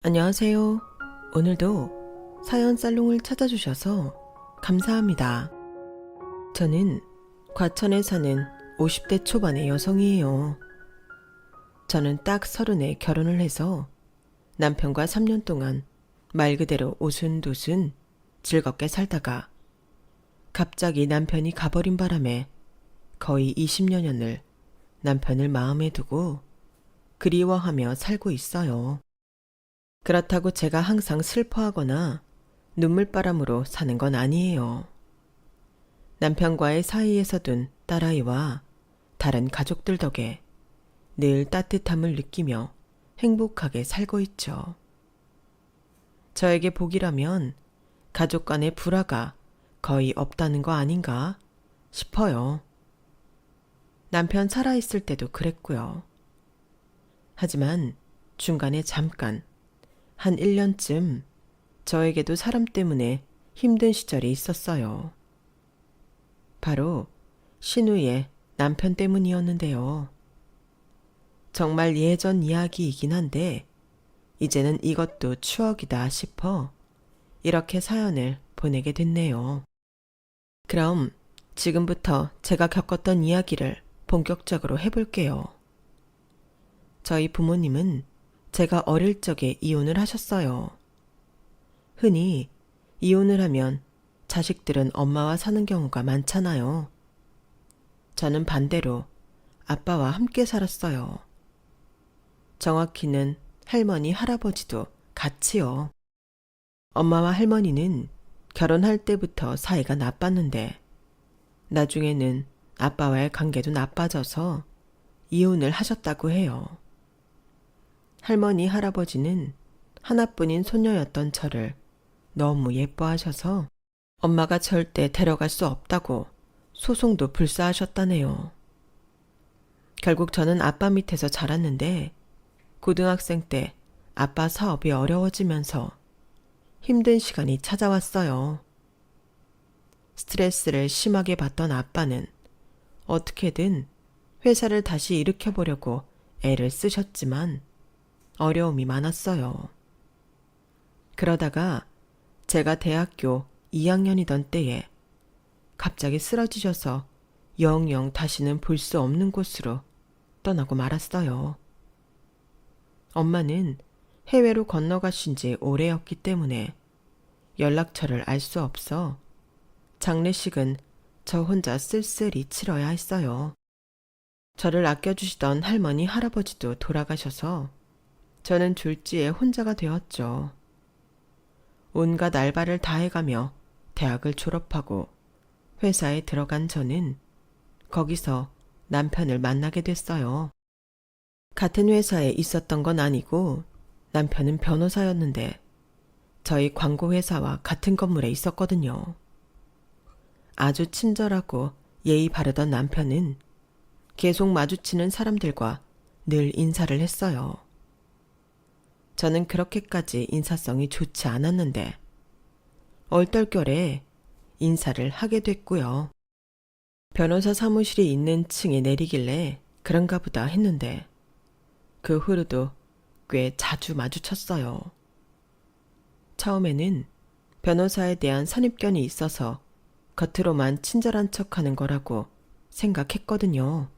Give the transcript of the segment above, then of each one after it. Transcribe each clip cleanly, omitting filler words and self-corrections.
안녕하세요. 오늘도 사연 살롱을 찾아주셔서 감사합니다. 저는 과천에 사는 50대 초반의 여성이에요. 저는 딱 30에 결혼을 해서 남편과 3년 동안 말 그대로 오순도순 즐겁게 살다가 갑자기 남편이 가버린 바람에 거의 20여년을 남편을 마음에 두고 그리워하며 살고 있어요. 그렇다고 제가 항상 슬퍼하거나 눈물바람으로 사는 건 아니에요. 남편과의 사이에서 둔 딸아이와 다른 가족들 덕에 늘 따뜻함을 느끼며 행복하게 살고 있죠. 저에게 복이라면 가족 간의 불화가 거의 없다는 거 아닌가 싶어요. 남편 살아있을 때도 그랬고요. 하지만 중간에 잠깐 한 1년쯤 저에게도 사람 때문에 힘든 시절이 있었어요. 바로 신우의 남편 때문이었는데요. 정말 예전 이야기이긴 한데 이제는 이것도 추억이다 싶어 이렇게 사연을 보내게 됐네요. 그럼 지금부터 제가 겪었던 이야기를 본격적으로 해볼게요. 저희 부모님은 제가 어릴 적에 이혼을 하셨어요. 흔히 이혼을 하면 자식들은 엄마와 사는 경우가 많잖아요. 저는 반대로 아빠와 함께 살았어요. 정확히는 할머니, 할아버지도 같이요. 엄마와 할머니는 결혼할 때부터 사이가 나빴는데 나중에는 아빠와의 관계도 나빠져서 이혼을 하셨다고 해요. 할머니, 할아버지는 하나뿐인 손녀였던 저를 너무 예뻐하셔서 엄마가 절대 데려갈 수 없다고 소송도 불사하셨다네요. 결국 저는 아빠 밑에서 자랐는데 고등학생 때 아빠 사업이 어려워지면서 힘든 시간이 찾아왔어요. 스트레스를 심하게 받던 아빠는 어떻게든 회사를 다시 일으켜보려고 애를 쓰셨지만 어려움이 많았어요. 그러다가 제가 대학교 2학년이던 때에 갑자기 쓰러지셔서 영영 다시는 볼 수 없는 곳으로 떠나고 말았어요. 엄마는 해외로 건너가신 지 오래였기 때문에 연락처를 알 수 없어 장례식은 저 혼자 쓸쓸히 치러야 했어요. 저를 아껴주시던 할머니, 할아버지도 돌아가셔서 저는 졸지에 혼자가 되었죠. 온갖 알바를 다 해가며 대학을 졸업하고 회사에 들어간 저는 거기서 남편을 만나게 됐어요. 같은 회사에 있었던 건 아니고 남편은 변호사였는데 저희 광고회사와 같은 건물에 있었거든요. 아주 친절하고 예의 바르던 남편은 계속 마주치는 사람들과 늘 인사를 했어요. 저는 그렇게까지 인사성이 좋지 않았는데 얼떨결에 인사를 하게 됐고요. 변호사 사무실이 있는 층에 내리길래 그런가 보다 했는데 그 후로도 꽤 자주 마주쳤어요. 처음에는 변호사에 대한 선입견이 있어서 겉으로만 친절한 척하는 거라고 생각했거든요.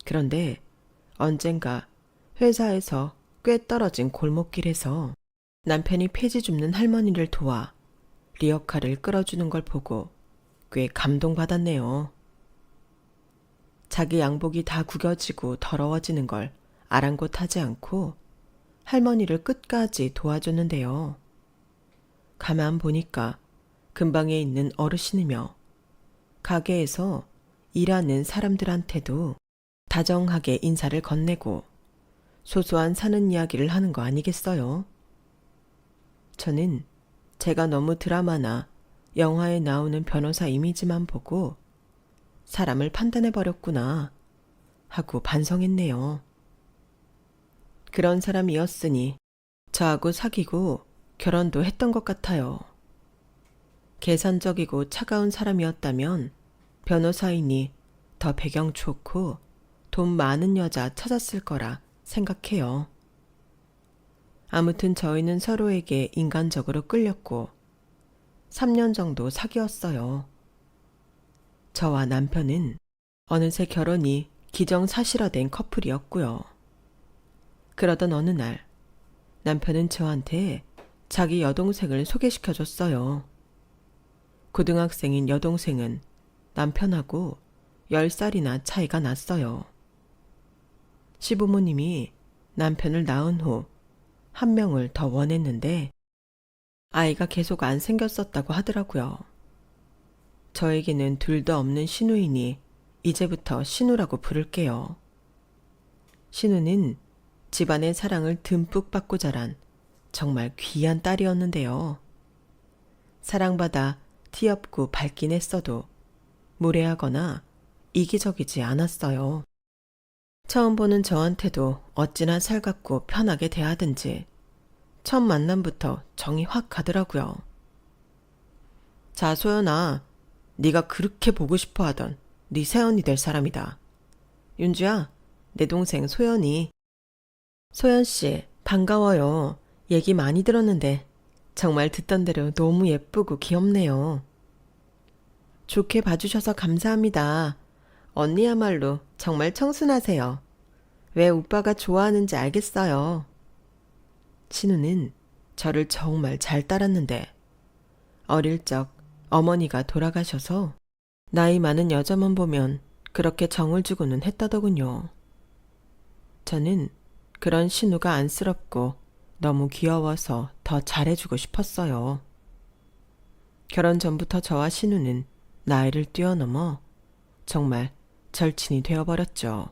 그런데 언젠가 회사에서 꽤 떨어진 골목길에서 남편이 폐지 줍는 할머니를 도와 리어카를 끌어주는 걸 보고 꽤 감동받았네요. 자기 양복이 다 구겨지고 더러워지는 걸 아랑곳하지 않고 할머니를 끝까지 도와줬는데요. 가만 보니까 근방에 있는 어르신이며 가게에서 일하는 사람들한테도 다정하게 인사를 건네고 소소한 사는 이야기를 하는 거 아니겠어요? 저는 제가 너무 드라마나 영화에 나오는 변호사 이미지만 보고 사람을 판단해버렸구나 하고 반성했네요. 그런 사람이었으니 저하고 사귀고 결혼도 했던 것 같아요. 계산적이고 차가운 사람이었다면 변호사이니 더 배경 좋고 돈 많은 여자 찾았을 거라 생각해요. 아무튼 저희는 서로에게 인간적으로 끌렸고 3년 정도 사귀었어요. 저와 남편은 어느새 결혼이 기정사실화된 커플이었고요. 그러던 어느 날 남편은 저한테 자기 여동생을 소개시켜줬어요. 고등학생인 여동생은 남편하고 10살이나 차이가 났어요. 시부모님이 남편을 낳은 후 한 명을 더 원했는데 아이가 계속 안 생겼었다고 하더라고요. 저에게는 둘도 없는 신우이니 이제부터 신우라고 부를게요. 신우는 집안의 사랑을 듬뿍 받고 자란 정말 귀한 딸이었는데요. 사랑받아 티없고 밝긴 했어도 무례하거나 이기적이지 않았어요. 처음 보는 저한테도 어찌나 살갑고 편하게 대하든지 첫 만남부터 정이 확 가더라고요. 자, 소연아, 네가 그렇게 보고 싶어 하던 네 새언니 될 사람이다. 윤주야, 내 동생 소연이. 소연씨, 반가워요. 얘기 많이 들었는데 정말 듣던 대로 너무 예쁘고 귀엽네요. 좋게 봐주셔서 감사합니다. 언니야말로 정말 청순하세요. 왜 오빠가 좋아하는지 알겠어요. 신우는 저를 정말 잘 따랐는데 어릴 적 어머니가 돌아가셔서 나이 많은 여자만 보면 그렇게 정을 주고는 했다더군요. 저는 그런 신우가 안쓰럽고 너무 귀여워서 더 잘해주고 싶었어요. 결혼 전부터 저와 신우는 나이를 뛰어넘어 정말 절친이 되어버렸죠.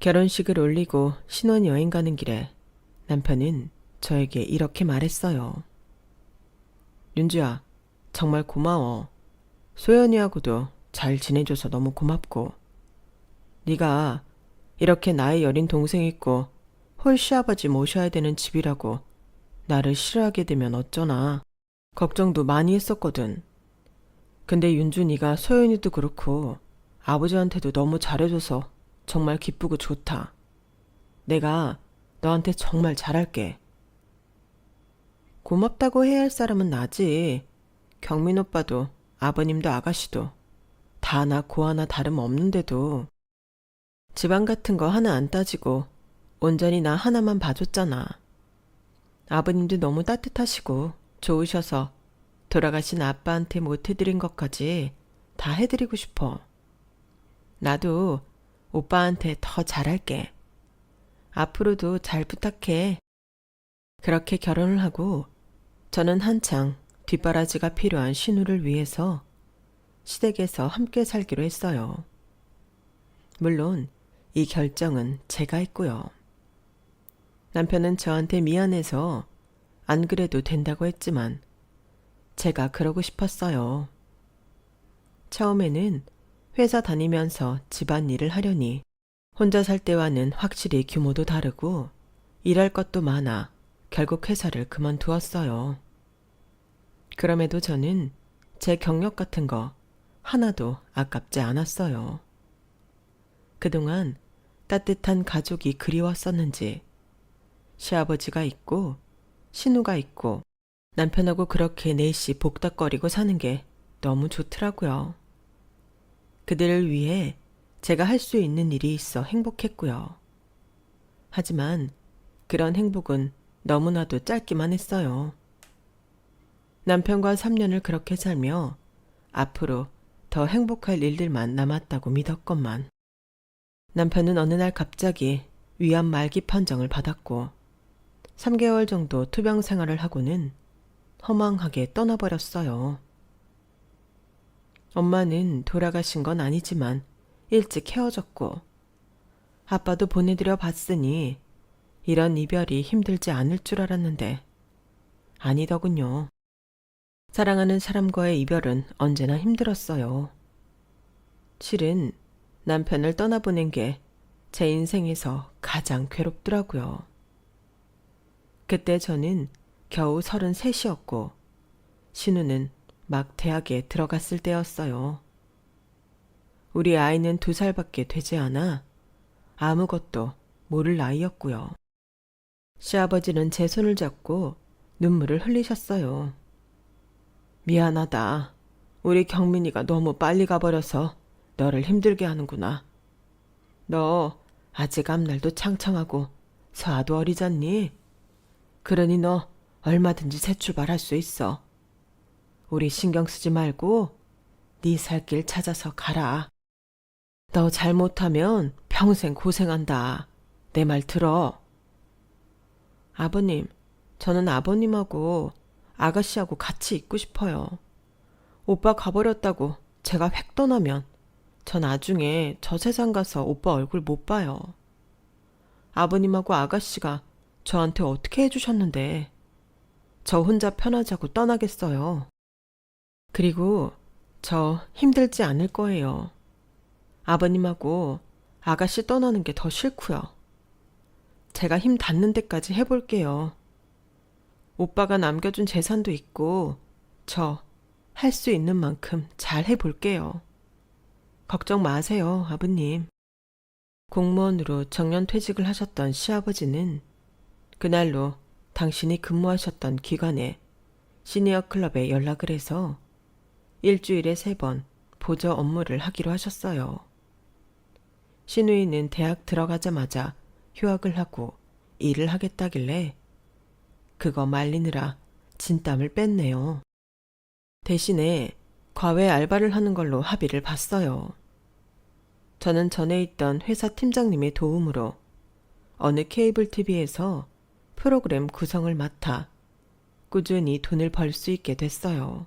결혼식을 올리고 신혼여행 가는 길에 남편은 저에게 이렇게 말했어요. 윤주야, 정말 고마워. 소연이하고도 잘 지내줘서 너무 고맙고 네가 이렇게 나이 여린 동생 있고 홀시아버지 모셔야 되는 집이라고 나를 싫어하게 되면 어쩌나 걱정도 많이 했었거든. 근데 윤주 네가 소연이도 그렇고 아버지한테도 너무 잘해줘서 정말 기쁘고 좋다. 내가 너한테 정말 잘할게. 고맙다고 해야 할 사람은 나지. 경민 오빠도 아버님도 아가씨도 다 나 고 하나 다름없는데도 집안 같은 거 하나 안 따지고 온전히 나 하나만 봐줬잖아. 아버님도 너무 따뜻하시고 좋으셔서 돌아가신 아빠한테 못 해드린 것까지 다 해드리고 싶어. 나도 오빠한테 더 잘할게. 앞으로도 잘 부탁해. 그렇게 결혼을 하고 저는 한창 뒷바라지가 필요한 신우를 위해서 시댁에서 함께 살기로 했어요. 물론 이 결정은 제가 했고요. 남편은 저한테 미안해서 안 그래도 된다고 했지만 제가 그러고 싶었어요. 처음에는 회사 다니면서 집안일을 하려니 혼자 살 때와는 확실히 규모도 다르고 일할 것도 많아 결국 회사를 그만두었어요. 그럼에도 저는 제 경력 같은 거 하나도 아깝지 않았어요. 그동안 따뜻한 가족이 그리웠었는지 시아버지가 있고 신우가 있고 남편하고 그렇게 넷이 복닥거리고 사는 게 너무 좋더라고요. 그들을 위해 제가 할 수 있는 일이 있어 행복했고요. 하지만 그런 행복은 너무나도 짧기만 했어요. 남편과 3년을 그렇게 살며 앞으로 더 행복할 일들만 남았다고 믿었건만 남편은 어느 날 갑자기 위암 말기 판정을 받았고 3개월 정도 투병 생활을 하고는 허망하게 떠나버렸어요. 엄마는 돌아가신 건 아니지만 일찍 헤어졌고 아빠도 보내드려 봤으니 이런 이별이 힘들지 않을 줄 알았는데 아니더군요. 사랑하는 사람과의 이별은 언제나 힘들었어요. 실은 남편을 떠나보낸 게 제 인생에서 가장 괴롭더라고요. 그때 저는 겨우 33이었고 신우는 막 대학에 들어갔을 때였어요. 우리 아이는 2살밖에 되지 않아 아무것도 모를 나이였고요. 시아버지는 제 손을 잡고 눈물을 흘리셨어요. 미안하다. 우리 경민이가 너무 빨리 가버려서 너를 힘들게 하는구나. 너 아직 앞날도 창창하고 서아도 어리잖니? 그러니 너 얼마든지 새 출발할 수 있어. 우리 신경 쓰지 말고 네 살 길 찾아서 가라. 너 잘못하면 평생 고생한다. 내 말 들어. 아버님, 저는 아버님하고 아가씨하고 같이 있고 싶어요. 오빠 가버렸다고 제가 획 떠나면 저 나중에 저 세상 가서 오빠 얼굴 못 봐요. 아버님하고 아가씨가 저한테 어떻게 해주셨는데 저 혼자 편하자고 떠나겠어요. 그리고 저 힘들지 않을 거예요. 아버님하고 아가씨 떠나는 게 더 싫고요. 제가 힘 닿는 데까지 해볼게요. 오빠가 남겨준 재산도 있고 저 할 수 있는 만큼 잘 해볼게요. 걱정 마세요, 아버님. 공무원으로 정년퇴직을 하셨던 시아버지는 그날로 당신이 근무하셨던 기관에 시니어 클럽에 연락을 해서 일주일에 3번 보조 업무를 하기로 하셨어요. 신우이는 대학 들어가자마자 휴학을 하고 일을 하겠다길래 그거 말리느라 진땀을 뺐네요. 대신에 과외 알바를 하는 걸로 합의를 봤어요. 저는 전에 있던 회사 팀장님의 도움으로 어느 케이블 TV에서 프로그램 구성을 맡아 꾸준히 돈을 벌 수 있게 됐어요.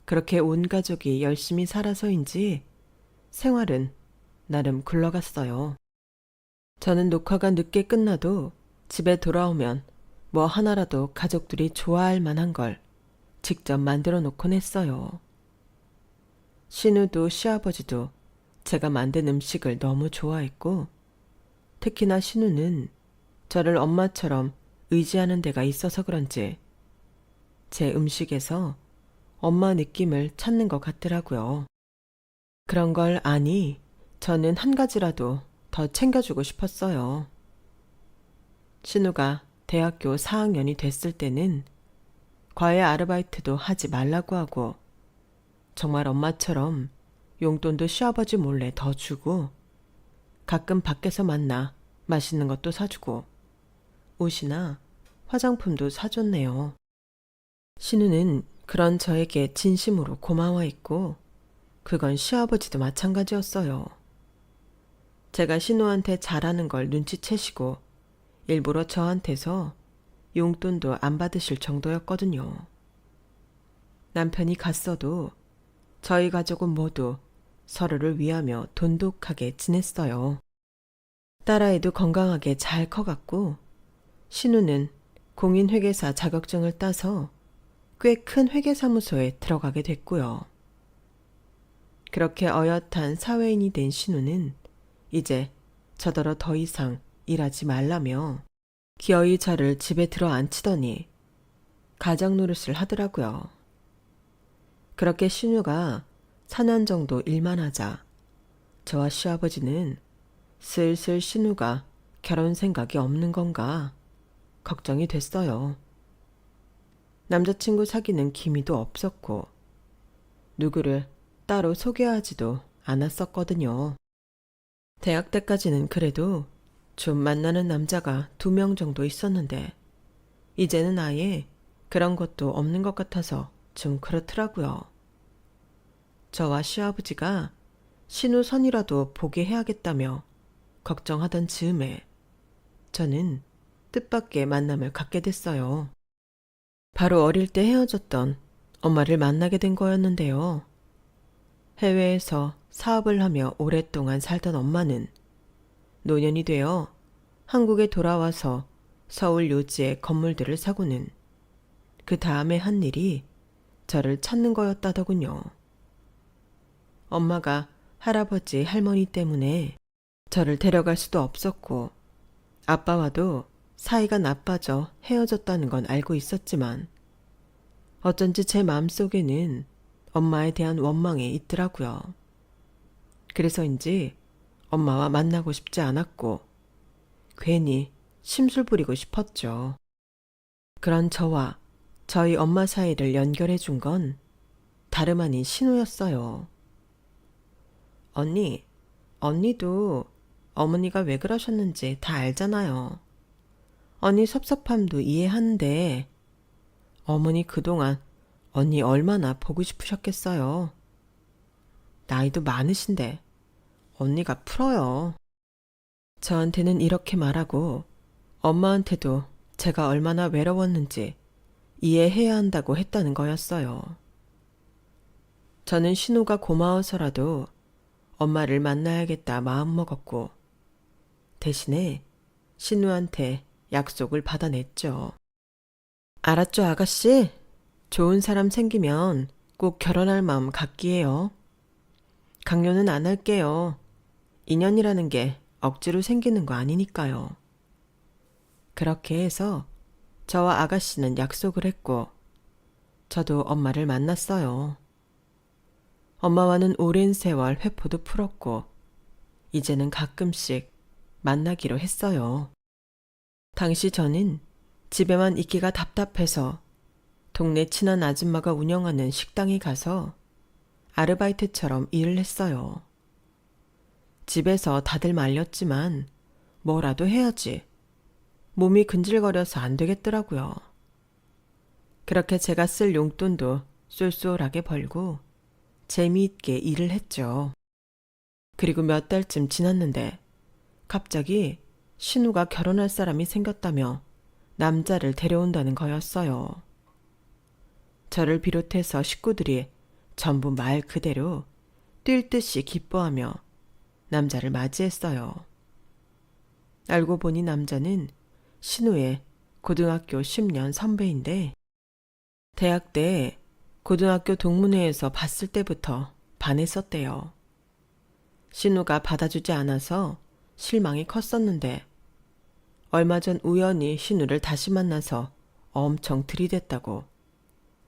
그렇게 온 가족이 열심히 살아서인지 생활은 나름 굴러갔어요. 저는 녹화가 늦게 끝나도 집에 돌아오면 뭐 하나라도 가족들이 좋아할 만한 걸 직접 만들어 놓곤 했어요. 신우도 시아버지도 제가 만든 음식을 너무 좋아했고 특히나 신우는 저를 엄마처럼 의지하는 데가 있어서 그런지 제 음식에서 엄마 느낌을 찾는 것 같더라고요. 그런 걸 아니 저는 한 가지라도 더 챙겨주고 싶었어요. 신우가 대학교 4학년이 됐을 때는 과외 아르바이트도 하지 말라고 하고 정말 엄마처럼 용돈도 시아버지 몰래 더 주고 가끔 밖에서 만나 맛있는 것도 사주고 옷이나 화장품도 사줬네요. 신우는 그런 저에게 진심으로 고마워했고 그건 시아버지도 마찬가지였어요. 제가 신우한테 잘하는 걸 눈치채시고 일부러 저한테서 용돈도 안 받으실 정도였거든요. 남편이 갔어도 저희 가족은 모두 서로를 위하며 돈독하게 지냈어요. 딸아이도 건강하게 잘 커갔고 신우는 공인회계사 자격증을 따서 꽤 큰 회계사무소에 들어가게 됐고요. 그렇게 어엿한 사회인이 된 신우는 이제 저더러 더 이상 일하지 말라며 기어이 저를 집에 들어 앉히더니 가장 노릇을 하더라고요. 그렇게 신우가 4년 정도 일만 하자 저와 시아버지는 슬슬 신우가 결혼 생각이 없는 건가 걱정이 됐어요. 남자친구 사귀는 기미도 없었고 누구를 따로 소개하지도 않았었거든요. 대학 때까지는 그래도 좀 만나는 남자가 2명 정도 있었는데 이제는 아예 그런 것도 없는 것 같아서 좀 그렇더라고요. 저와 시아버지가 신우 선이라도 보게 해야겠다며 걱정하던 즈음에 저는 뜻밖의 만남을 갖게 됐어요. 바로 어릴 때 헤어졌던 엄마를 만나게 된 거였는데요. 해외에서 사업을 하며 오랫동안 살던 엄마는 노년이 되어 한국에 돌아와서 서울 요지의 건물들을 사고는 그 다음에 한 일이 저를 찾는 거였다더군요. 엄마가 할아버지, 할머니 때문에 저를 데려갈 수도 없었고 아빠와도 사이가 나빠져 헤어졌다는 건 알고 있었지만 어쩐지 제 마음속에는 엄마에 대한 원망이 있더라고요. 그래서인지 엄마와 만나고 싶지 않았고 괜히 심술 부리고 싶었죠. 그런 저와 저희 엄마 사이를 연결해 준 건 다름 아닌 신우였어요. 언니, 언니도 어머니가 왜 그러셨는지 다 알잖아요. 언니 섭섭함도 이해하는데 어머니 그동안 언니 얼마나 보고 싶으셨겠어요. 나이도 많으신데 언니가 풀어요. 저한테는 이렇게 말하고 엄마한테도 제가 얼마나 외로웠는지 이해해야 한다고 했다는 거였어요. 저는 신우가 고마워서라도 엄마를 만나야겠다 마음먹었고 대신에 신우한테 약속을 받아냈죠. 알았죠, 아가씨? 좋은 사람 생기면 꼭 결혼할 마음 갖기에요. 강요는 안 할게요. 인연이라는 게 억지로 생기는 거 아니니까요. 그렇게 해서 저와 아가씨는 약속을 했고 저도 엄마를 만났어요. 엄마와는 오랜 세월 회포도 풀었고 이제는 가끔씩 만나기로 했어요. 당시 저는 집에만 있기가 답답해서 동네 친한 아줌마가 운영하는 식당에 가서 아르바이트처럼 일을 했어요. 집에서 다들 말렸지만 뭐라도 해야지. 몸이 근질거려서 안 되겠더라고요. 그렇게 제가 쓸 용돈도 쏠쏠하게 벌고 재미있게 일을 했죠. 그리고 몇 달쯤 지났는데 갑자기 신우가 결혼할 사람이 생겼다며 남자를 데려온다는 거였어요. 저를 비롯해서 식구들이 전부 말 그대로 뛸 듯이 기뻐하며 남자를 맞이했어요. 알고 보니 남자는 신우의 고등학교 10년 선배인데 대학 때 고등학교 동문회에서 봤을 때부터 반했었대요. 신우가 받아주지 않아서 실망이 컸었는데 얼마 전 우연히 신우를 다시 만나서 엄청 들이댔다고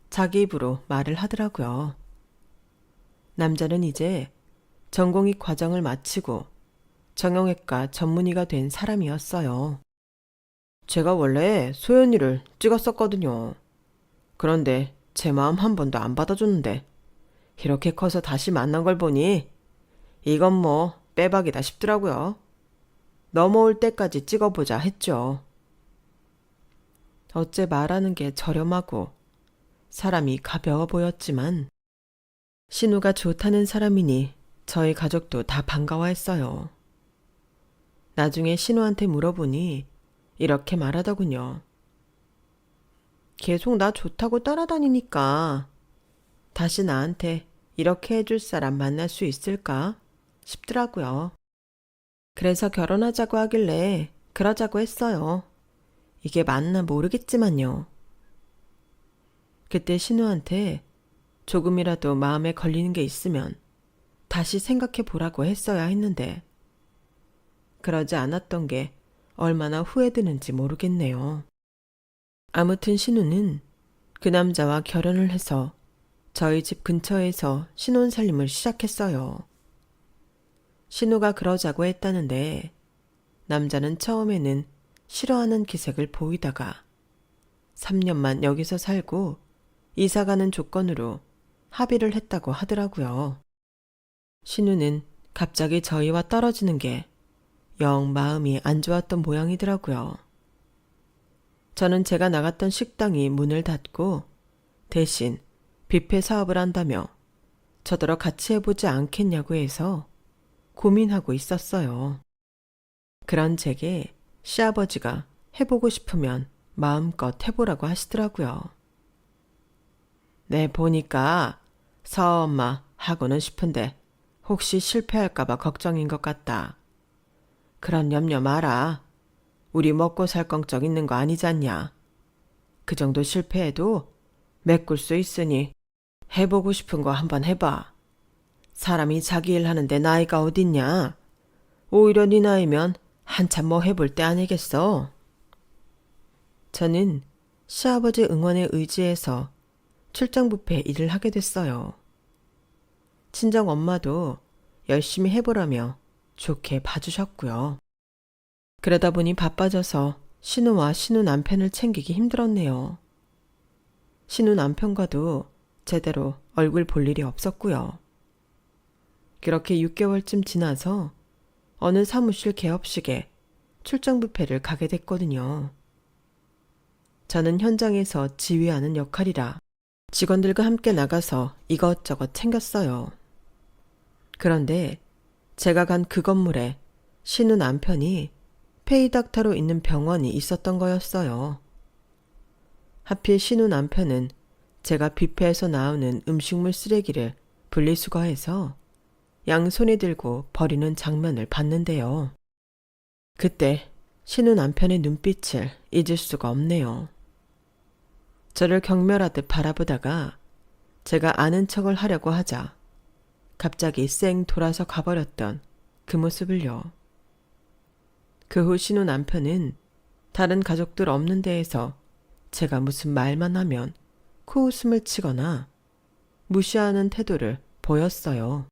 자기 입으로 말을 하더라고요. 남자는 이제 전공의 과정을 마치고 정형외과 전문의가 된 사람이었어요. 제가 원래 소연이를 찍었었거든요. 그런데 제 마음 한 번도 안 받아줬는데 이렇게 커서 다시 만난 걸 보니 이건 뭐 빼박이다 싶더라고요. 넘어올 때까지 찍어보자 했죠. 어째 말하는 게 저렴하고 사람이 가벼워 보였지만 신우가 좋다는 사람이니 저희 가족도 다 반가워했어요. 나중에 신우한테 물어보니 이렇게 말하더군요. 계속 나 좋다고 따라다니니까 다시 나한테 이렇게 해줄 사람 만날 수 있을까 싶더라고요. 그래서 결혼하자고 하길래 그러자고 했어요. 이게 맞나 모르겠지만요. 그때 신우한테 조금이라도 마음에 걸리는 게 있으면 다시 생각해 보라고 했어야 했는데 그러지 않았던 게 얼마나 후회되는지 모르겠네요. 아무튼 신우는 그 남자와 결혼을 해서 저희 집 근처에서 신혼살림을 시작했어요. 신우가 그러자고 했다는데 남자는 처음에는 싫어하는 기색을 보이다가 3년만 여기서 살고 이사가는 조건으로 합의를 했다고 하더라고요. 신우는 갑자기 저희와 떨어지는 게 영 마음이 안 좋았던 모양이더라고요. 저는 제가 나갔던 식당이 문을 닫고 대신 뷔페 사업을 한다며 저더러 같이 해보지 않겠냐고 해서 고민하고 있었어요. 그런 제게 시아버지가 해보고 싶으면 마음껏 해보라고 하시더라고요. 네, 보니까 서엄마 하고는 싶은데 혹시 실패할까봐 걱정인 것 같다. 그런 염려 마라. 우리 먹고 살 걱정 있는 거 아니잖냐. 그 정도 실패해도 메꿀 수 있으니 해보고 싶은 거 한번 해봐. 사람이 자기 일 하는데 나이가 어딨냐. 오히려 네 나이면 한참 뭐 해볼 때 아니겠어. 저는 시아버지 응원에 의지해서 출장 뷔페 일을 하게 됐어요. 친정 엄마도 열심히 해보라며 좋게 봐주셨고요. 그러다 보니 바빠져서 신우와 신우 남편을 챙기기 힘들었네요. 신우 남편과도 제대로 얼굴 볼 일이 없었고요. 그렇게 6개월쯤 지나서 어느 사무실 개업식에 출장 뷔페를 가게 됐거든요. 저는 현장에서 지휘하는 역할이라 직원들과 함께 나가서 이것저것 챙겼어요. 그런데 제가 간 그 건물에 신우 남편이 페이닥터로 있는 병원이 있었던 거였어요. 하필 신우 남편은 제가 뷔페에서 나오는 음식물 쓰레기를 분리수거해서 양손에 들고 버리는 장면을 봤는데요. 그때 신우 남편의 눈빛을 잊을 수가 없네요. 저를 경멸하듯 바라보다가 제가 아는 척을 하려고 하자 갑자기 쌩 돌아서 가버렸던 그 모습을요. 그 후 신우 남편은 다른 가족들 없는 데에서 제가 무슨 말만 하면 코웃음을 치거나 무시하는 태도를 보였어요.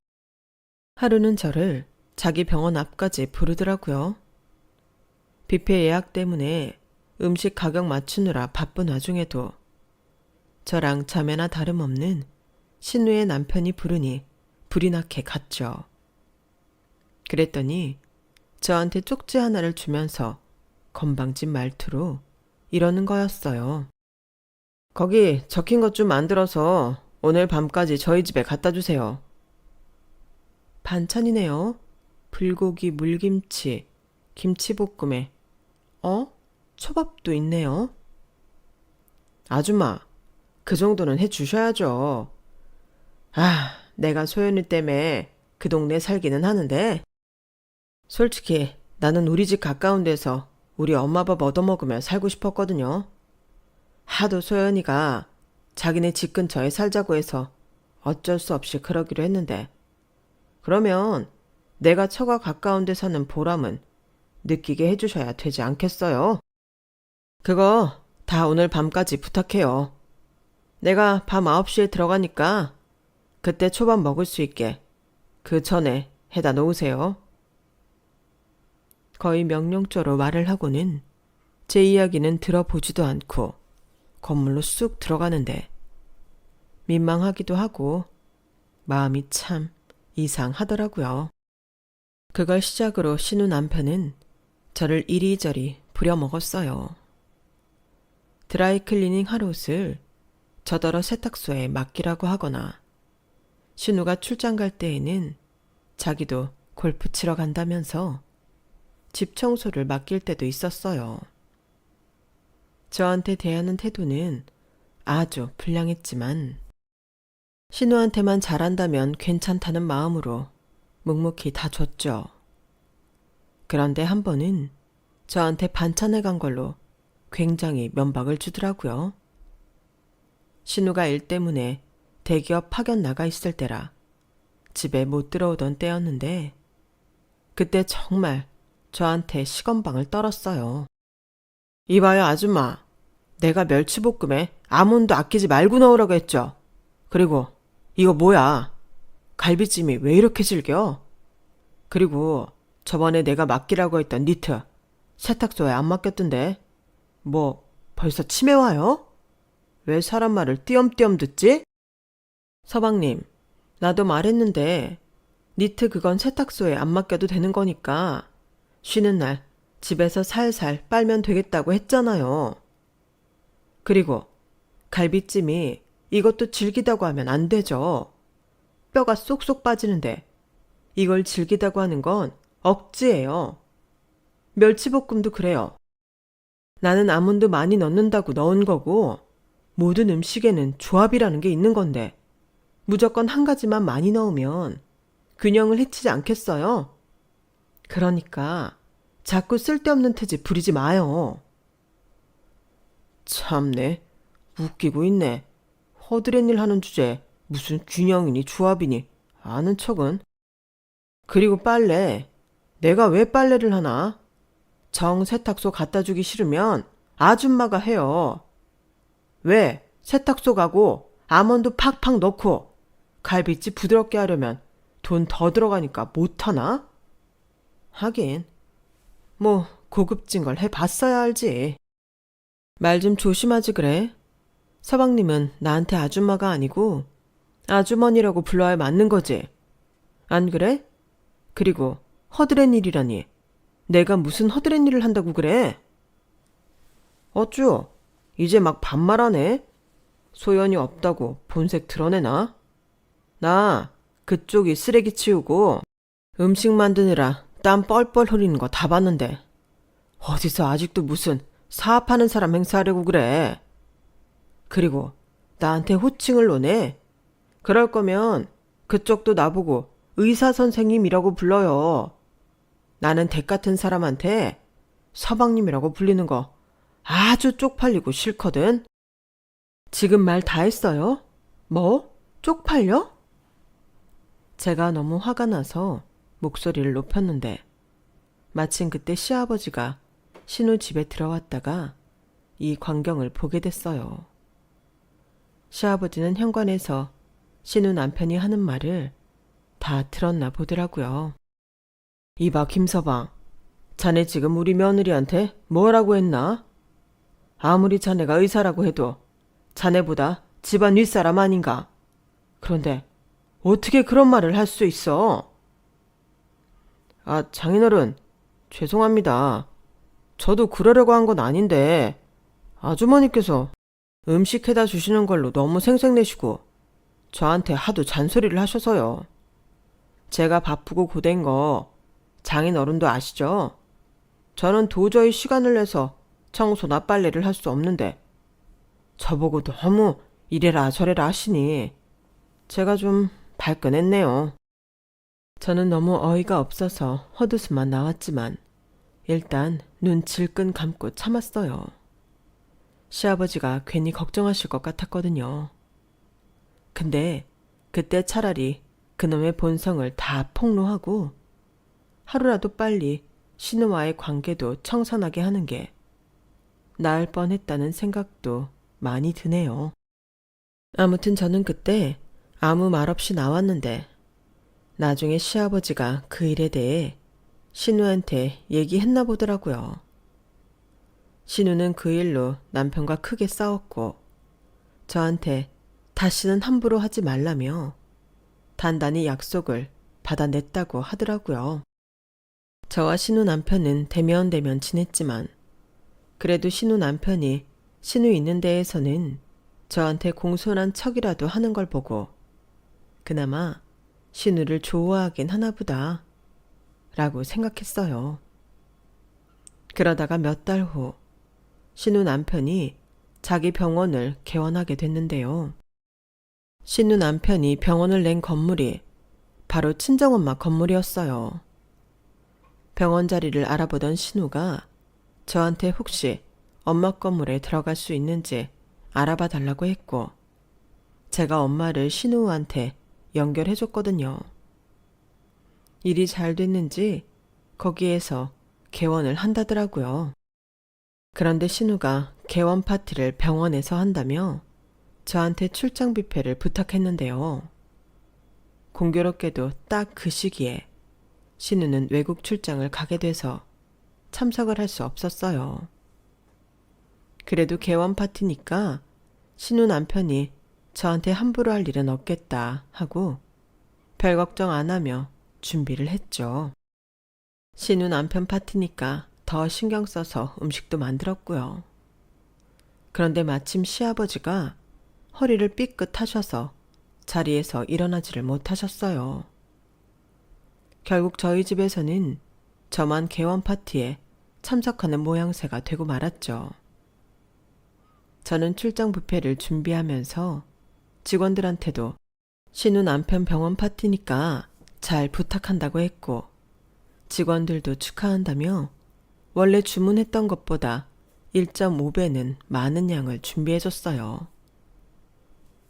하루는 저를 자기 병원 앞까지 부르더라고요. 뷔페 예약 때문에 음식 가격 맞추느라 바쁜 와중에도 저랑 자매나 다름없는 신우의 남편이 부르니 불이 나게 갔죠. 그랬더니 저한테 쪽지 하나를 주면서 건방진 말투로 이러는 거였어요. 거기 적힌 것 좀 만들어서 오늘 밤까지 저희 집에 갖다 주세요. 반찬이네요. 불고기, 물김치, 김치볶음에 초밥도 있네요. 아줌마, 그 정도는 해주셔야죠. 내가 소연이 때문에 그 동네 살기는 하는데 솔직히 나는 우리 집 가까운 데서 우리 엄마 밥 얻어먹으며 살고 싶었거든요. 하도 소연이가 자기네 집 근처에 살자고 해서 어쩔 수 없이 그러기로 했는데 그러면 내가 처가 가까운 데 사는 보람은 느끼게 해주셔야 되지 않겠어요? 그거 다 오늘 밤까지 부탁해요. 내가 밤 9시에 들어가니까 그때 초밥 먹을 수 있게 그 전에 해다 놓으세요. 거의 명령조로 말을 하고는 제 이야기는 들어보지도 않고 건물로 쑥 들어가는데 민망하기도 하고 마음이 참 이상하더라고요. 그걸 시작으로 신우 남편은 저를 이리저리 부려먹었어요. 드라이클리닝 할 옷을 저더러 세탁소에 맡기라고 하거나 신우가 출장 갈 때에는 자기도 골프 치러 간다면서 집 청소를 맡길 때도 있었어요. 저한테 대하는 태도는 아주 불량했지만 신우한테만 잘한다면 괜찮다는 마음으로 묵묵히 다 줬죠. 그런데 한 번은 저한테 반찬을 간 걸로 굉장히 면박을 주더라고요. 신우가 일 때문에 대기업 파견 나가 있을 때라 집에 못 들어오던 때였는데 그때 정말 저한테 시건방을 떨었어요. 이봐요 아줌마, 내가 멸치볶음에 아몬드 아끼지 말고 넣으라고 했죠. 그리고 이거 뭐야? 갈비찜이 왜 이렇게 질겨? 그리고 저번에 내가 맡기라고 했던 니트 세탁소에 안 맡겼던데 뭐 벌써 치매 와요? 왜 사람 말을 띄엄띄엄 듣지? 서방님, 나도 말했는데 니트 그건 세탁소에 안 맡겨도 되는 거니까 쉬는 날 집에서 살살 빨면 되겠다고 했잖아요. 그리고 갈비찜이 이것도 질기다고 하면 안 되죠. 뼈가 쏙쏙 빠지는데 이걸 질기다고 하는 건 억지예요. 멸치볶음도 그래요. 나는 아몬드 많이 넣는다고 넣은 거고 모든 음식에는 조합이라는 게 있는 건데 무조건 한 가지만 많이 넣으면 균형을 해치지 않겠어요? 그러니까 자꾸 쓸데없는 태지 부리지 마요. 참네, 웃기고 있네. 허드렛 일 하는 주제에 무슨 균형이니 조합이니 아는 척은. 그리고 빨래, 내가 왜 빨래를 하나? 정 세탁소 갖다 주기 싫으면 아줌마가 해요. 왜 세탁소 가고 아몬드 팍팍 넣고 갈비찜 부드럽게 하려면 돈 더 들어가니까 못하나? 하긴 뭐 고급진 걸 해봤어야 알지. 말 좀 조심하지 그래. 서방님은 나한테 아줌마가 아니고 아주머니라고 불러야 맞는 거지. 안 그래? 그리고 허드렛 일이라니. 내가 무슨 허드렛 일을 한다고 그래? 어쭈? 이제 막 반말하네? 소연이 없다고 본색 드러내나? 나 그쪽이 쓰레기 치우고 음식 만드느라 땀 뻘뻘 흘리는 거 다 봤는데 어디서 아직도 무슨 사업하는 사람 행사하려고 그래. 그리고 나한테 호칭을 놓네. 그럴 거면 그쪽도 나보고 의사 선생님이라고 불러요. 나는 댁 같은 사람한테 서방님이라고 불리는 거 아주 쪽팔리고 싫거든. 지금 말 다 했어요? 뭐? 쪽팔려? 제가 너무 화가 나서 목소리를 높였는데 마침 그때 시아버지가 신우 집에 들어왔다가 이 광경을 보게 됐어요. 시아버지는 현관에서 신우 남편이 하는 말을 다 들었나 보더라고요. 이봐 김서방, 자네 지금 우리 며느리한테 뭐라고 했나? 아무리 자네가 의사라고 해도 자네보다 집안 윗사람 아닌가? 그런데 어떻게 그런 말을 할 수 있어? 아, 장인어른, 죄송합니다. 저도 그러려고 한 건 아닌데 아주머니께서 음식 해다 주시는 걸로 너무 생색내시고 저한테 하도 잔소리를 하셔서요. 제가 바쁘고 고된 거 장인어른도 아시죠? 저는 도저히 시간을 내서 청소나 빨래를 할 수 없는데 저보고 너무 이래라 저래라 하시니 제가 좀 발끈했네요. 저는 너무 어이가 없어서 헛웃음만 나왔지만 일단 눈 질끈 감고 참았어요. 시아버지가 괜히 걱정하실 것 같았거든요. 근데 그때 차라리 그놈의 본성을 다 폭로하고 하루라도 빨리 신우와의 관계도 청산하게 하는 게 나을 뻔했다는 생각도 많이 드네요. 아무튼 저는 그때 아무 말 없이 나왔는데 나중에 시아버지가 그 일에 대해 신우한테 얘기했나 보더라고요. 신우는 그 일로 남편과 크게 싸웠고 저한테 다시는 함부로 하지 말라며 단단히 약속을 받아냈다고 하더라고요. 저와 신우 남편은 대면대면 지냈지만 그래도 신우 남편이 신우 있는 데에서는 저한테 공손한 척이라도 하는 걸 보고 그나마 신우를 좋아하긴 하나보다 라고 생각했어요. 그러다가 몇 달 후 신우 남편이 자기 병원을 개원하게 됐는데요. 신우 남편이 병원을 낸 건물이 바로 친정엄마 건물이었어요. 병원 자리를 알아보던 신우가 저한테 혹시 엄마 건물에 들어갈 수 있는지 알아봐 달라고 했고 제가 엄마를 신우한테 연결해줬거든요. 일이 잘 됐는지 거기에서 개원을 한다더라고요. 그런데 신우가 개원 파티를 병원에서 한다며 저한테 출장 뷔페를 부탁했는데요. 공교롭게도 딱 그 시기에 신우는 외국 출장을 가게 돼서 참석을 할 수 없었어요. 그래도 개원 파티니까 신우 남편이 저한테 함부로 할 일은 없겠다 하고 별 걱정 안 하며 준비를 했죠. 신우 남편 파티니까 더 신경 써서 음식도 만들었고요. 그런데 마침 시아버지가 허리를 삐끗하셔서 자리에서 일어나지를 못하셨어요. 결국 저희 집에서는 저만 개원 파티에 참석하는 모양새가 되고 말았죠. 저는 출장 뷔페를 준비하면서 직원들한테도 신우 남편 병원 파티니까 잘 부탁한다고 했고 직원들도 축하한다며 원래 주문했던 것보다 1.5배는 많은 양을 준비해줬어요.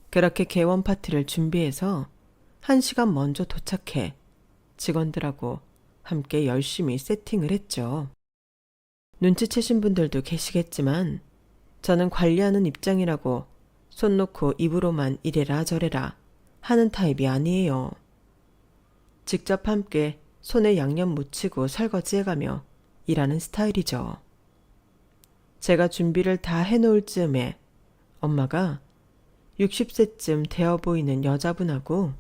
그렇게 개원 파티를 준비해서 1시간 먼저 도착해 직원들하고 함께 열심히 세팅을 했죠. 눈치채신 분들도 계시겠지만 저는 관리하는 입장이라고 손 놓고 입으로만 이래라 저래라 하는 타입이 아니에요. 직접 함께 손에 양념 묻히고 설거지해가며 일하는 스타일이죠. 제가 준비를 다 해놓을 즈음에 엄마가 60세쯤 되어 보이는 여자분하고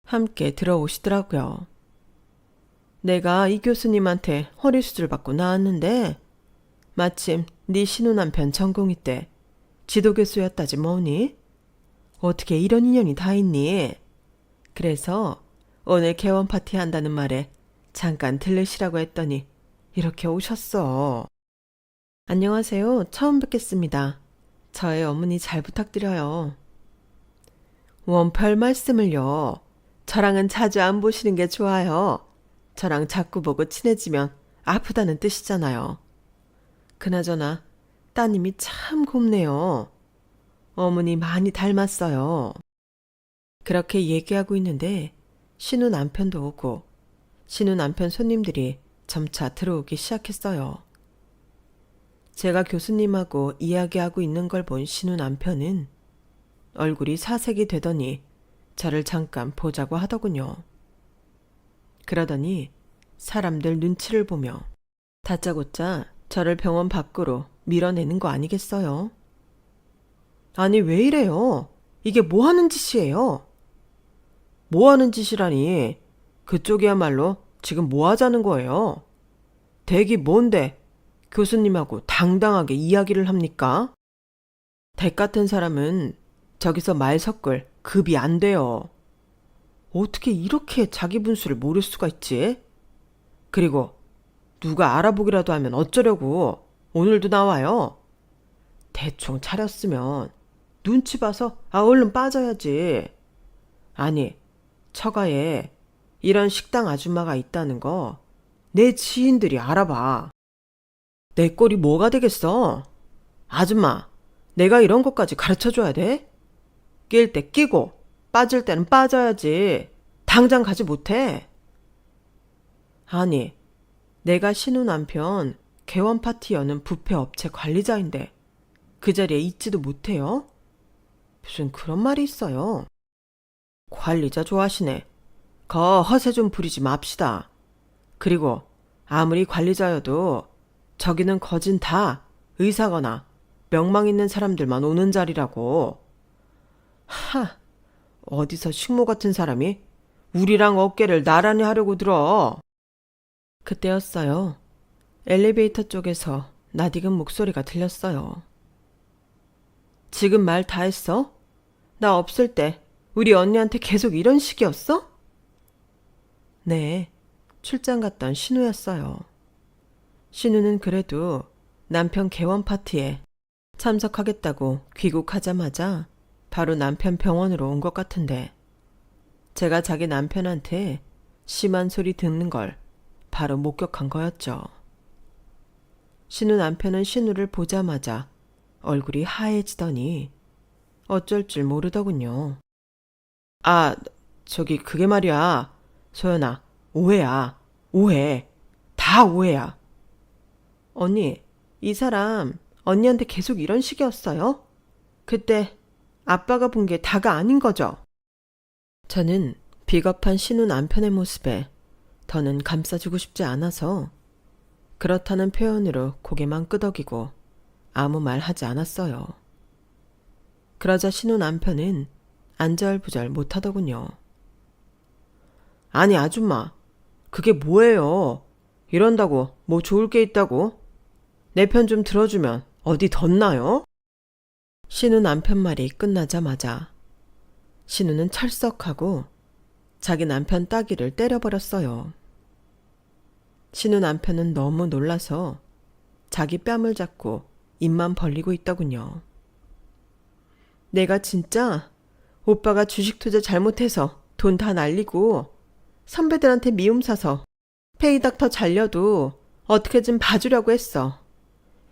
함께 들어오시더라고요. 내가 이 교수님한테 허리수술 받고 나왔는데 마침 네 신우남편 전공의 때 지도교수였다지 뭐니? 어떻게 이런 인연이 다 있니? 그래서 오늘 개원 파티 한다는 말에 잠깐 들르시라고 했더니 이렇게 오셨어. 안녕하세요. 처음 뵙겠습니다. 저의 어머니 잘 부탁드려요. 별 말씀을요. 저랑은 자주 안 보시는 게 좋아요. 저랑 자꾸 보고 친해지면 아프다는 뜻이잖아요. 그나저나 따님이 참 곱네요. 어머니 많이 닮았어요. 그렇게 얘기하고 있는데 신우 남편도 오고 신우 남편 손님들이 점차 들어오기 시작했어요. 제가 교수님하고 이야기하고 있는 걸 본 신우 남편은 얼굴이 사색이 되더니 저를 잠깐 보자고 하더군요. 그러더니 사람들 눈치를 보며 다짜고짜 저를 병원 밖으로 밀어내는 거 아니겠어요? 아니 왜 이래요? 이게 뭐 하는 짓이에요? 뭐 하는 짓이라니? 그쪽이야말로 지금 뭐 하자는 거예요? 댁이 뭔데 교수님하고 당당하게 이야기를 합니까? 댁 같은 사람은 저기서 말 섞을 급이 안 돼요. 어떻게 이렇게 자기 분수를 모를 수가 있지? 그리고 누가 알아보기라도 하면 어쩌려고 오늘도 나와요? 대충 차렸으면 눈치 봐서 얼른 빠져야지. 아니, 처가에 이런 식당 아줌마가 있다는 거 내 지인들이 알아봐. 내 꼴이 뭐가 되겠어? 아줌마, 내가 이런 것까지 가르쳐줘야 돼? 낄 때 끼고 빠질 때는 빠져야지. 당장 가지 못해? 아니, 내가 신우 남편 개원 파티 여는 뷔페 업체 관리자인데 그 자리에 있지도 못해요? 무슨 그런 말이 있어요. 관리자 좋아하시네. 거 허세 좀 부리지 맙시다. 그리고 아무리 관리자여도 저기는 거진 다 의사거나 명망 있는 사람들만 오는 자리라고. 어디서 식모 같은 사람이 우리랑 어깨를 나란히 하려고 들어. 그때였어요. 엘리베이터 쪽에서 낯익은 목소리가 들렸어요. 지금 말 다 했어? 나 없을 때 우리 언니한테 계속 이런 식이었어? 네, 출장 갔던 신우였어요. 신우는 그래도 남편 개원 파티에 참석하겠다고 귀국하자마자 바로 남편 병원으로 온 것 같은데 제가 자기 남편한테 심한 소리 듣는 걸 바로 목격한 거였죠. 신우 남편은 신우를 보자마자 얼굴이 하얘지더니 어쩔 줄 모르더군요. 저기 그게 말이야. 소연아, 오해야. 오해. 다 오해야. 언니, 이 사람 언니한테 계속 이런 식이었어요? 그때 아빠가 본 게 다가 아닌 거죠? 저는 비겁한 신우 남편의 모습에 더는 감싸주고 싶지 않아서 그렇다는 표현으로 고개만 끄덕이고 아무 말 하지 않았어요. 그러자 신우 남편은 안절부절 못하더군요. 아니 아줌마, 그게 뭐예요? 이런다고 뭐 좋을 게 있다고? 내 편 좀 들어주면 어디 덧나요? 신우 남편 말이 끝나자마자 신우는 철썩하고 자기 남편 따귀를 때려버렸어요. 신우 남편은 너무 놀라서 자기 뺨을 잡고 입만 벌리고 있더군요. 내가 진짜 오빠가 주식 투자 잘못해서 돈 다 날리고 선배들한테 미움 사서 페이닥터 잘려도 어떻게 좀 봐주려고 했어.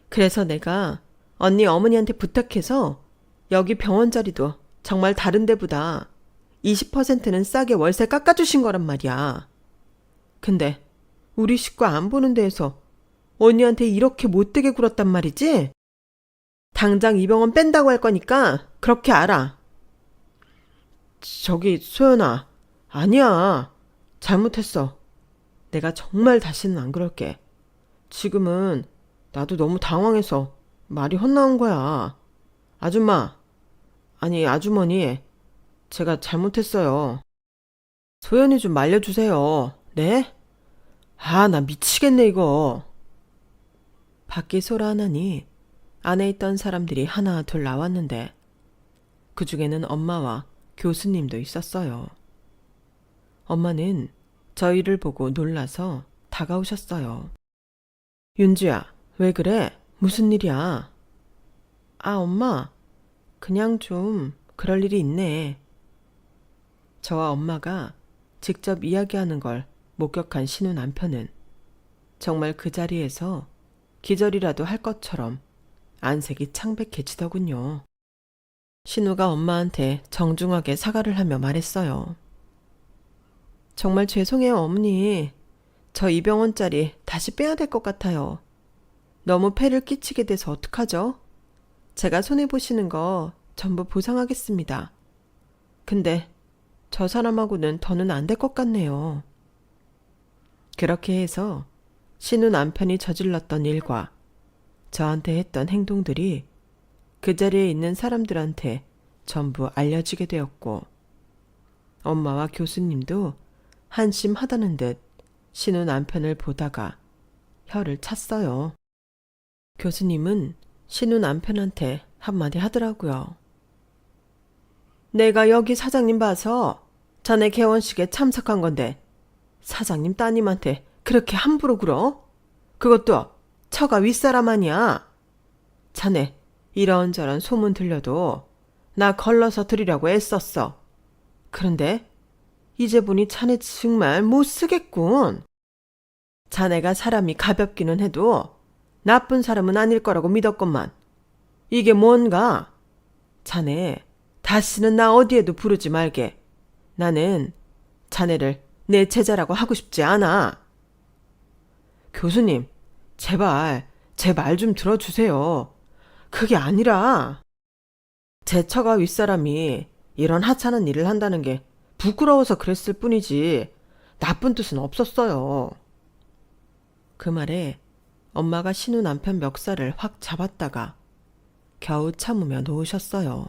그래서 내가 언니 어머니한테 부탁해서 여기 병원 자리도 정말 다른 데보다 20%는 싸게 월세 깎아주신 거란 말이야. 근데 우리 식구 안 보는 데에서 언니한테 이렇게 못되게 굴었단 말이지? 당장 이 병원 뺀다고 할 거니까 그렇게 알아. 저기 소연아, 아니야. 잘못했어. 내가 정말 다시는 안 그럴게. 지금은 나도 너무 당황해서 말이 헛나온 거야. 아줌마, 아니 아주머니, 제가 잘못했어요. 소연이 좀 말려주세요. 네? 아, 나 미치겠네 이거. 밖이 소란하니 안에 있던 사람들이 하나 둘 나왔는데 그 중에는 엄마와 교수님도 있었어요. 엄마는 저희를 보고 놀라서 다가오셨어요. 윤주야, 왜 그래? 무슨 일이야? 아, 엄마, 그냥 좀 그럴 일이 있네. 저와 엄마가 직접 이야기하는 걸 목격한 신우 남편은 정말 그 자리에서 기절이라도 할 것처럼 안색이 창백해지더군요. 신우가 엄마한테 정중하게 사과를 하며 말했어요. 정말 죄송해요, 어머니. 저 이 병원짜리 다시 빼야 될 것 같아요. 너무 폐를 끼치게 돼서 어떡하죠? 제가 손해보시는 거 전부 보상하겠습니다. 근데 저 사람하고는 더는 안 될 것 같네요. 그렇게 해서 신우 남편이 저질렀던 일과 저한테 했던 행동들이 그 자리에 있는 사람들한테 전부 알려지게 되었고 엄마와 교수님도 한심하다는 듯 신우 남편을 보다가 혀를 찼어요. 교수님은 신우 남편한테 한마디 하더라고요. 내가 여기 사장님 봐서 자네 개원식에 참석한 건데 사장님 따님한테 그렇게 함부로 굴어? 그것도 처가 윗사람 아니야. 자네 이런저런 소문 들려도 나 걸러서 드리려고 애썼어. 그런데 이제 보니 자네 정말 못쓰겠군. 자네가 사람이 가볍기는 해도 나쁜 사람은 아닐 거라고 믿었건만. 이게 뭔가? 자네 다시는 나 어디에도 부르지 말게. 나는 자네를 내 제자라고 하고 싶지 않아. 교수님, 제발 제 말 좀 들어주세요. 그게 아니라 제 처가 윗사람이 이런 하찮은 일을 한다는 게 부끄러워서 그랬을 뿐이지 나쁜 뜻은 없었어요. 그 말에 엄마가 신우 남편 멱살을 확 잡았다가 겨우 참으며 놓으셨어요.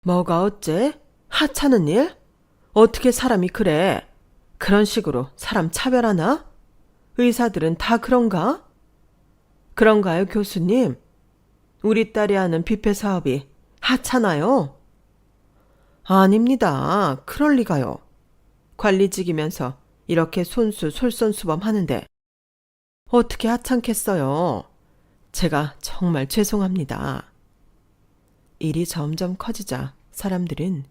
뭐가 어째? 하찮은 일? 어떻게 사람이 그래? 그런 식으로 사람 차별하나? 의사들은 다 그런가? 그런가요, 교수님? 우리 딸이 하는 뷔페 사업이 하찮아요? 아닙니다. 그럴 리가요. 관리직이면서 이렇게 손수 솔선수범하는데 어떻게 하찮겠어요? 제가 정말 죄송합니다. 일이 점점 커지자 사람들은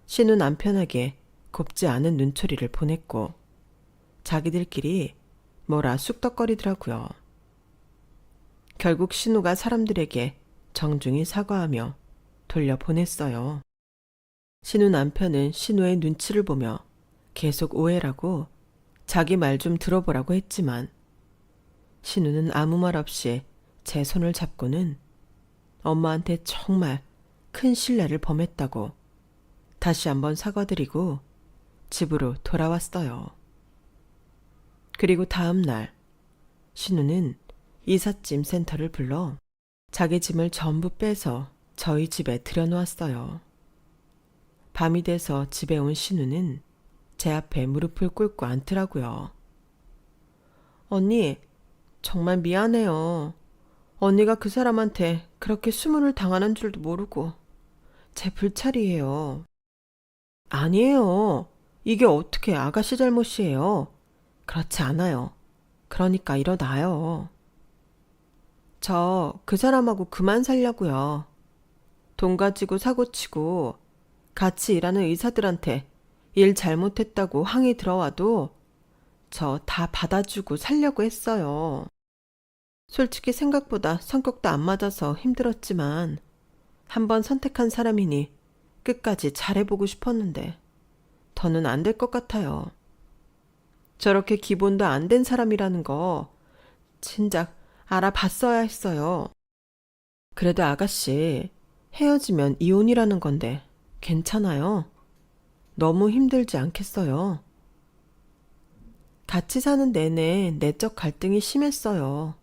신우 남편에게 곱지 않은 눈초리를 보냈고 자기들끼리 뭐라 쑥덕거리더라고요. 결국 신우가 사람들에게 정중히 사과하며 돌려보냈어요. 신우 남편은 신우의 눈치를 보며 계속 오해라고 자기 말 좀 들어보라고 했지만 신우는 아무 말 없이 제 손을 잡고는 엄마한테 정말 큰 신뢰를 범했다고 다시 한번 사과드리고 집으로 돌아왔어요. 그리고 다음 날 신우는 이삿짐 센터를 불러 자기 짐을 전부 빼서 저희 집에 들여놓았어요. 밤이 돼서 집에 온 신우는 제 앞에 무릎을 꿇고 앉더라고요. 언니, 정말 미안해요. 언니가 그 사람한테 그렇게 수문을 당하는 줄도 모르고 제 불찰이에요. 아니에요. 이게 어떻게 아가씨 잘못이에요. 그렇지 않아요. 그러니까 일어나요. 저 그 사람하고 그만 살려고요. 돈 가지고 사고치고 같이 일하는 의사들한테 일 잘못했다고 항의 들어와도 저 다 받아주고 살려고 했어요. 솔직히 생각보다 성격도 안 맞아서 힘들었지만 한번 선택한 사람이니 끝까지 잘해보고 싶었는데 더는 안 될 것 같아요. 저렇게 기본도 안 된 사람이라는 거 진작 알아봤어야 했어요. 그래도 아가씨, 헤어지면 이혼이라는 건데 괜찮아요? 너무 힘들지 않겠어요? 같이 사는 내내 내적 갈등이 심했어요.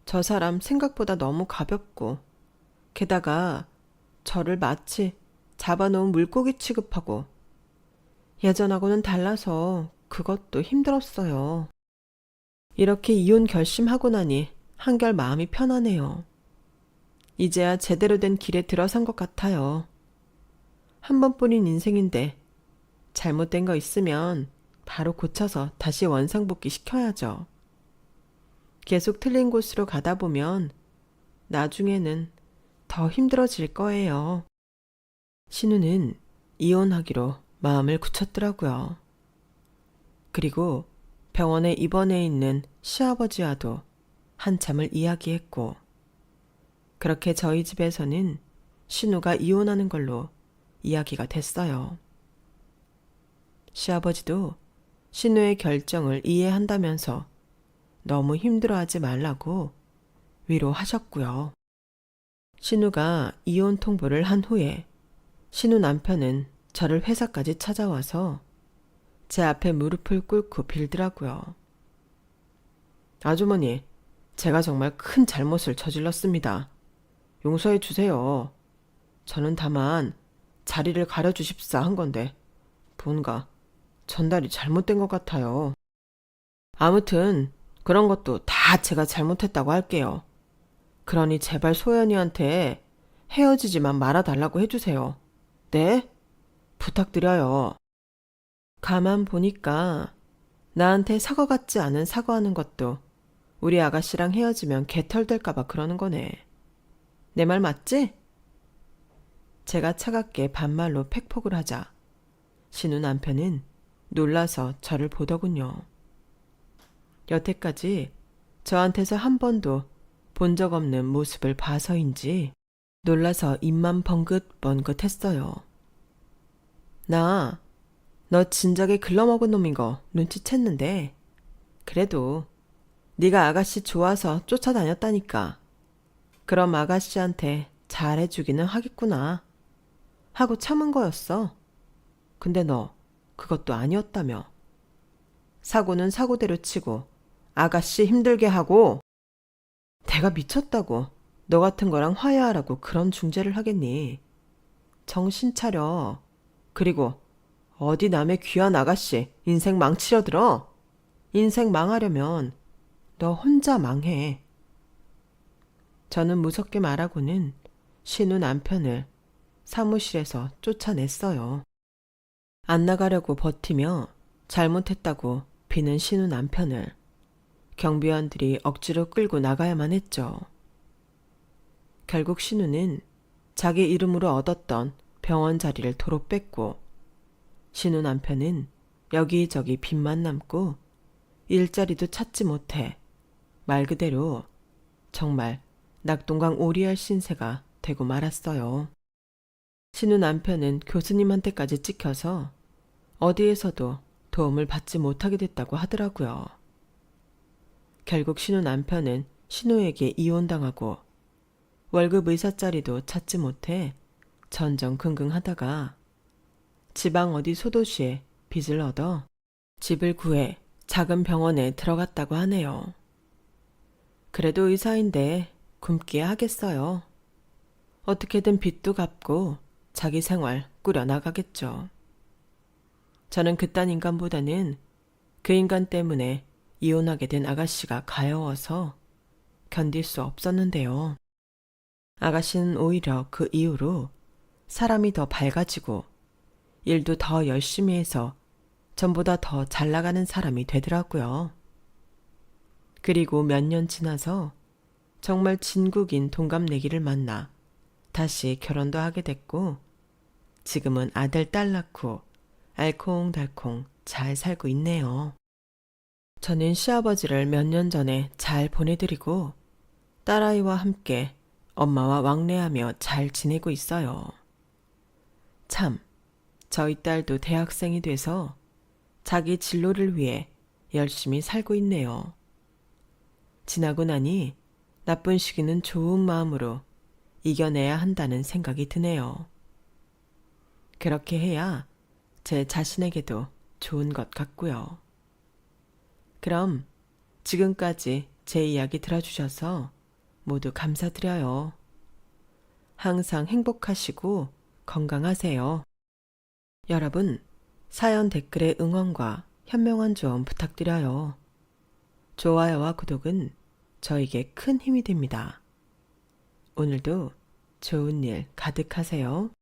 저 사람 생각보다 너무 가볍고, 게다가 저를 마치 잡아놓은 물고기 취급하고, 예전하고는 달라서 그것도 힘들었어요. 이렇게 이혼 결심하고 나니 한결 마음이 편하네요. 이제야 제대로 된 길에 들어선 것 같아요. 한 번뿐인 인생인데 잘못된 거 있으면 바로 고쳐서 다시 원상복귀 시켜야죠. 계속 틀린 곳으로 가다 보면 나중에는 더 힘들어질 거예요. 신우는 이혼하기로 마음을 굳혔더라고요. 그리고 병원에 입원해 있는 시아버지와도 한참을 이야기했고, 그렇게 저희 집에서는 신우가 이혼하는 걸로 이야기가 됐어요. 시아버지도 신우의 결정을 이해한다면서 너무 힘들어하지 말라고 위로하셨고요. 신우가 이혼 통보를 한 후에 신우 남편은 저를 회사까지 찾아와서 제 앞에 무릎을 꿇고 빌더라고요. 아주머니, 제가 정말 큰 잘못을 저질렀습니다. 용서해 주세요. 저는 다만 자리를 가려주십사 한 건데 뭔가 전달이 잘못된 것 같아요. 아무튼 그런 것도 다 제가 잘못했다고 할게요. 그러니 제발 소연이한테 헤어지지만 말아달라고 해주세요. 네? 부탁드려요. 가만 보니까 나한테 사과 같지 않은 사과하는 것도 우리 아가씨랑 헤어지면 개털될까봐 그러는 거네. 내 말 맞지? 제가 차갑게 반말로 팩폭을 하자 신우 남편은 놀라서 저를 보더군요. 여태까지 저한테서 한 번도 본 적 없는 모습을 봐서인지 놀라서 입만 번긋번긋 했어요. 너 진작에 글러먹은 놈인 거 눈치챘는데 그래도 네가 아가씨 좋아서 쫓아다녔다니까. 그럼 아가씨한테 잘해주기는 하겠구나 하고 참은 거였어. 근데 너 그것도 아니었다며. 사고는 사고대로 치고 아가씨 힘들게 하고. 내가 미쳤다고 너 같은 거랑 화해하라고 그런 중재를 하겠니. 정신 차려. 그리고 어디 남의 귀한 아가씨 인생 망치려 들어. 인생 망하려면 너 혼자 망해. 저는 무섭게 말하고는 신우 남편을 사무실에서 쫓아냈어요. 안 나가려고 버티며 잘못했다고 비는 신우 남편을 경비원들이 억지로 끌고 나가야만 했죠. 결국 신우는 자기 이름으로 얻었던 병원 자리를 도로 뺐고, 신우 남편은 여기저기 빚만 남고 일자리도 찾지 못해 말 그대로 정말 낙동강 오리알 신세가 되고 말았어요. 신우 남편은 교수님한테까지 찍혀서 어디에서도 도움을 받지 못하게 됐다고 하더라고요. 결국 신우 남편은 신우에게 이혼당하고 월급 의사짜리도 찾지 못해 전전긍긍하다가 지방 어디 소도시에 빚을 얻어 집을 구해 작은 병원에 들어갔다고 하네요. 그래도 의사인데 굶기야 하겠어요. 어떻게든 빚도 갚고 자기 생활 꾸려나가겠죠. 저는 그딴 인간보다는 그 인간 때문에 이혼하게 된 아가씨가 가여워서 견딜 수 없었는데요. 아가씨는 오히려 그 이후로 사람이 더 밝아지고 일도 더 열심히 해서 전보다 더 잘 나가는 사람이 되더라고요. 그리고 몇 년 지나서 정말 진국인 동갑내기를 만나 다시 결혼도 하게 됐고, 지금은 아들 딸 낳고 알콩달콩 잘 살고 있네요. 저는 시아버지를 몇 년 전에 잘 보내드리고 딸아이와 함께 엄마와 왕래하며 잘 지내고 있어요. 참, 저희 딸도 대학생이 돼서 자기 진로를 위해 열심히 살고 있네요. 지나고 나니 나쁜 시기는 좋은 마음으로 이겨내야 한다는 생각이 드네요. 그렇게 해야 제 자신에게도 좋은 것 같고요. 그럼 지금까지 제 이야기 들어주셔서 모두 감사드려요. 항상 행복하시고 건강하세요. 여러분, 사연 댓글에 응원과 현명한 조언 부탁드려요. 좋아요와 구독은 저에게 큰 힘이 됩니다. 오늘도 좋은 일 가득하세요.